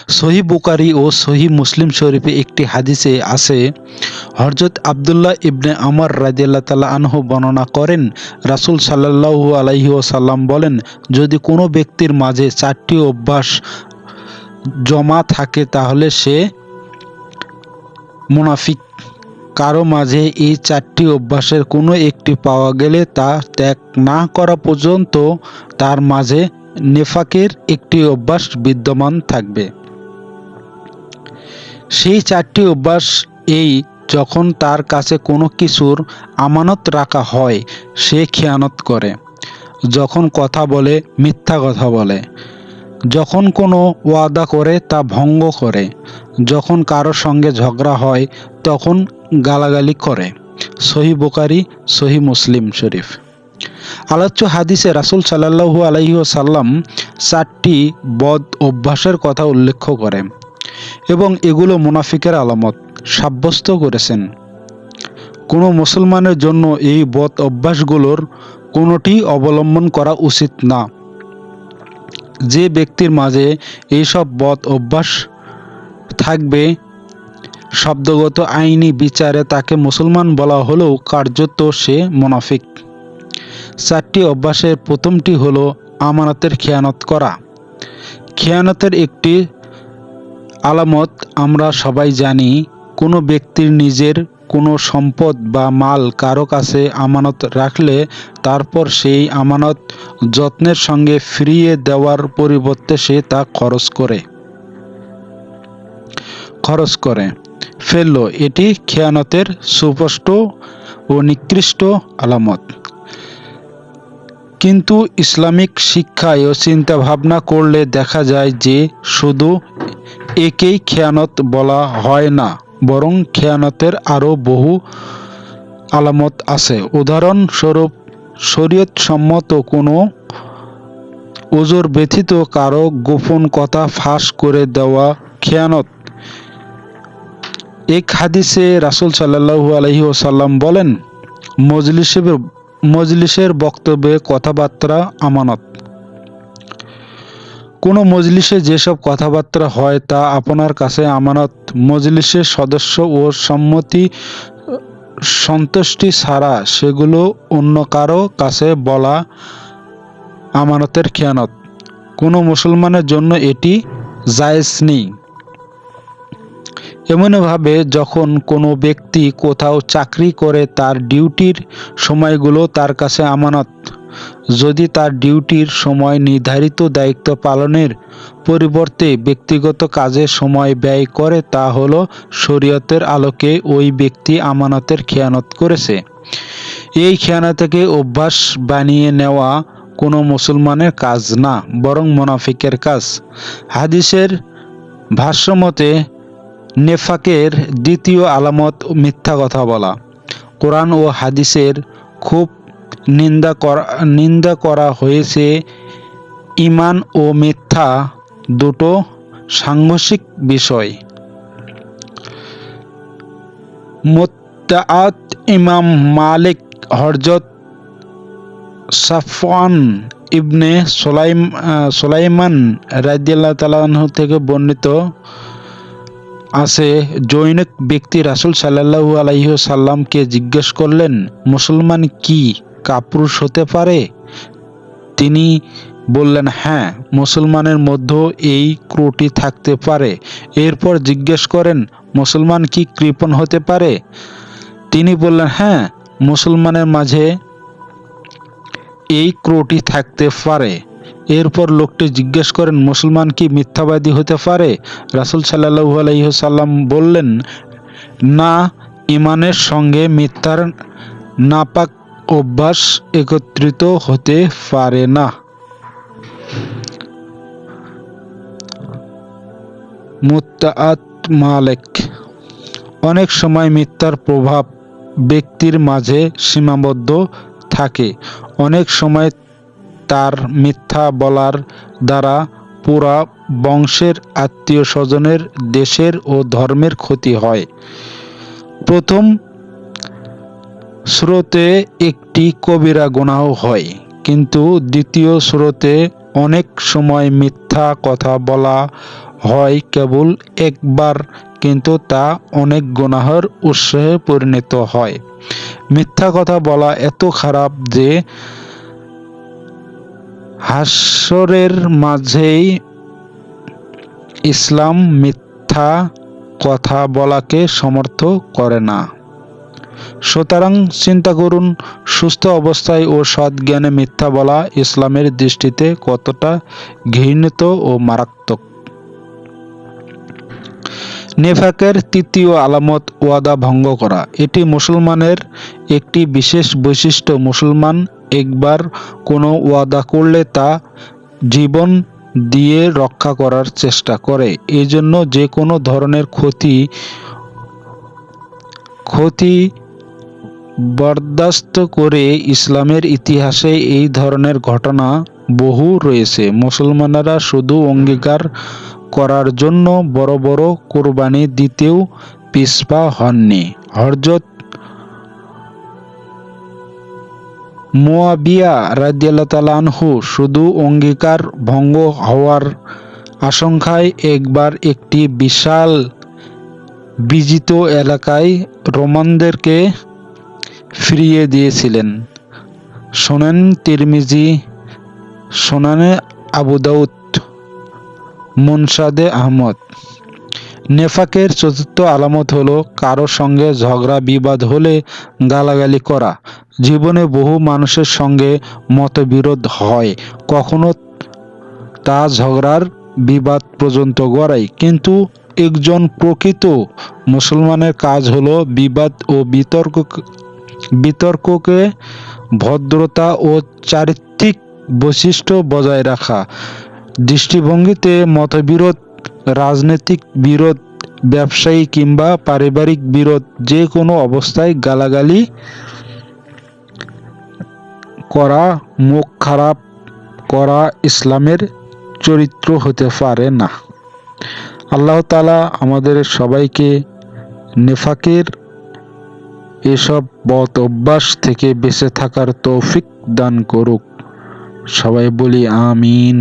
সহিহ বুখারী ও সহিহ মুসলিম শরীফে একটি হাদিসে আছে, হযরত আব্দুল্লাহ ইবনে আমর রাদিয়াল্লাহু তাআলা আনহু বর্ণনা করেন, রাসূল সাল্লাল্লাহু আলাইহি ওয়াসাল্লাম বলেন, যদি কোনো ব্যক্তির মাঝে 4টি অভ্যাস জমা থাকে তাহলে সে মুনাফিক। কারো মাঝে এই 4টি অভ্যাসের কোনো একটি পাওয়া গেলে তা ত্যাগ না করা পর্যন্ত তার মাঝে নেফাকের একটি অভ্যাস বিদ্যমান থাকবে। সেই 4টি অভ্যাস এই: যখন তার কাছে কোনো কিছুর আমানত রাখা হয় সে খেয়ানত করে, যখন কথা বলে মিথ্যা কথা বলে, যখন কোনো ওয়াদা করে তা ভঙ্গ করে, যখন কারো সঙ্গে ঝগড়া হয় তখন গালাগালি করে। সহিহ বুখারী, সহিহ মুসলিম শরীফ। আলোচ্য হাদিসে রাসূল সাল্লাল্লাহু আলাইহি ওয়াসাল্লাম 4টি বদ অভ্যাসের কথা উল্লেখ করে এবং এগুলো মুনাফিকের আলামত সাব্যস্ত করেছেন। কোনো মুসলমানের জন্য এই বদ অভ্যাসগুলোর কোনোটি অবলম্বন করা উচিত না। যে ব্যক্তির মাঝে এইসব বদ অভ্যাস থাকবে, শব্দগত আইনি বিচারে তাকে মুসলমান বলা হলেও কার্যত সে মুনাফিক। 4টি অভ্যাসের প্রথমটি হলো আমানতের খেয়ানত করা। খেয়ানতের একটি আলামত আমরা সবাই জানি, কোনো ব্যক্তির নিজের কোনো সম্পদ বা মাল কারো কাছে আমানত রাখলে তারপর সেই আমানত যত্নের সঙ্গে ফিরিয়ে দেওয়ার পরিবর্তে সে তা খরচ করে ফেলল, এটি খেয়ানতের সুস্পষ্ট ও নিকৃষ্ট আলামত। কিন্তু ইসলামিক শিক্ষায় ও চিন্তা ভাবনা করলে দেখা যায় যে শুধু একেই খেয়ানত বলা হয় না, বরং খেয়ানতের আরও বহু আলামত আছে। উদাহরণস্বরূপ, শরীয়তসম্মত কোনো ওজর ব্যতীত কারো গোপন কথা ফাঁস করে দেওয়া খেয়ানত। এক হাদিসে রাসূল সাল্লাল্লাহু আলাইহি ওয়াসাল্লাম বলেন, মজলিসের বক্তব্যে কথাবার্তা আমানত। কোনো মজলিসে যেসব কথাবার্তা হয় তা আপনার কাছে আমানত। মজলিসের সদস্য ও সন্তুষ্টি ছাড়া সেগুলো অন্য কারো কাছে বলা আমানতের খেয়ানত। কোনো মুসলমানের জন্য এটি জায়েজ নেই। এমনভাবে যখন কোনো ব্যক্তি কোথাও চাকরি করে তার ডিউটির সময়গুলো তার কাছে আমানত। যদি তার ডিউটির সময় নির্ধারিত দায়িত্ব পালনের পরিবর্তে ব্যক্তিগত কাজে সময় ব্যয় করে তা হলো শরীয়তের আলোকে ওই ব্যক্তি আমানতের খেয়ানত করেছে। এই খেয়ানতকে অভ্যাস বানিয়ে নেওয়া কোনো মুসলমানের কাজ না, বরং মুনাফিকের কাজ। হাদিসের ভাষ্যমতে নেফাকের দ্বিতীয় আলামত মিথ্যা কথা বলা। কোরআন ও হাদিসের খুব নিন্দা করা হয়েছে। ঈমান ও মিথ্যা দুটো সাংঘর্ষিক বিষয়। মুত্তাআত ইমাম মালিক হযরত সাফওয়ান ইবনে সুলাইমান রাদিয়াল্লাহু তাআলা আনহু থেকে বর্ণিত আছে, জনৈক ব্যক্তি রাসূল সাল্লাল্লাহু আলাইহি ওয়াসাল্লামকে জিজ্ঞেস করলেন, মুসলমান কি কাপুরুষ হতে পারে? তিনি বললেন, হ্যাঁ, মুসলমানের মধ্যেও এই ত্রুটি থাকতে পারে। এরপর জিজ্ঞেস করেন, মুসলমান কি কৃপণ হতে পারে? তিনি বললেন, হ্যাঁ, মুসলমানের মাঝে এই ত্রুটি থাকতে পারে। এরপর লোকটি জিজ্ঞেস করেন, মুসলমান কি মিথ্যাবাদী হতে পারে? রাসূল সাল্লাল্লাহু আলাইহি ওয়াসাল্লাম বললেন, না, ঈমানের সঙ্গে মিথ্যার নাপাক অভ্যাস একত্রিত হতে পারে না। মুত্তাআত মালিক। অনেক সময় মিথ্যার প্রভাব ব্যক্তির মাঝে সীমাবদ্ধ থাকে। অনেক সময় তার মিথ্যা বলার দ্বারা পুরা বংশের, আত্মীয় স্বজনের, দেশের ও ধর্মের ক্ষতি হয়। প্রথম স্রোতে একটি কবিরা গুনাহ হয়, কিন্তু দ্বিতীয় স্রোতে অনেক সময় মিথ্যা কথা বলা হয় কেবল একবার, কিন্তু তা অনেক গুনাহের উৎসে পরিণত হয়। মিথ্যা কথা বলা এত খারাপ যে হাসরের মাঝেই ইসলাম মিথ্যা কথা বলাকে সমর্থন করে না। সুতরাং চিন্তা করুন, সুস্থ অবস্থায় ও সৎ জ্ঞানে মিথ্যা বলা ইসলামের দৃষ্টিতে কতটা ঘৃণিত ও মারাত্মক। নেফাকের তৃতীয় আলামত ওয়াদা ভঙ্গ করা। এটি মুসলমানের একটি বিশেষ বৈশিষ্ট্য। মুসলমান একবার কোনো ওয়াদা করলে তা জীবন দিয়ে রক্ষা করার চেষ্টা করে। এজন্য যে কোনো ধরনের ক্ষতি বরদাস্ত করে। ইসলামের ইতিহাসে এই ধরনের ঘটনা বহু রয়েছে। মুসলমানেরা শুধু অঙ্গীকার করার জন্য বড় বড় কোরবানি দিতেও পিছপা হননি। হযরত মুয়াবিয়া রাদিয়াল্লাহু তাআলা আনহু শুধু অঙ্গীকার ভঙ্গ হওয়ার আশঙ্কায় একবার একটি বিশাল বিজিত এলাকায় রোমানদেরকে ফিরিয়ে দিয়েছিলেন। সুনান তিরমিজি, সুনানে আবু দাউদ, মুনসাদে আহমদ। নেফাকের চতুর্থ আলামত হলো কারো সঙ্গে ঝগড়া বিবাদ হলে গালাগালি করা। জীবনে বহু মানুষের সঙ্গে মতবিরোধ হয়, কখনো তা ঝগড়ার বিবাদ পর্যন্ত গড়ায়। কিন্তু একজন প্রকৃত মুসলমানের কাজ হলো বিবাদ ও বিতর্ককে ভদ্রতা ও চারিত্রিক বৈশিষ্ট্য বজায় রাখা। দৃষ্টিভঙ্গিতে মতবিরোধ, রাজনৈতিক বিরোধ, ব্যবসায়ী কিংবা পারিবারিক বিরোধ, যে কোনো অবস্থায় গালাগালি করা, মুখ খারাপ করা ইসলামের চরিত্র হতে পারে না। আল্লাহ তাআলা আমাদের সবাইকে নেফাকের এসব বদ অভ্যাস থেকে বেঁচে থাকার তৌফিক দান করুক। সবাই বলি আমিন।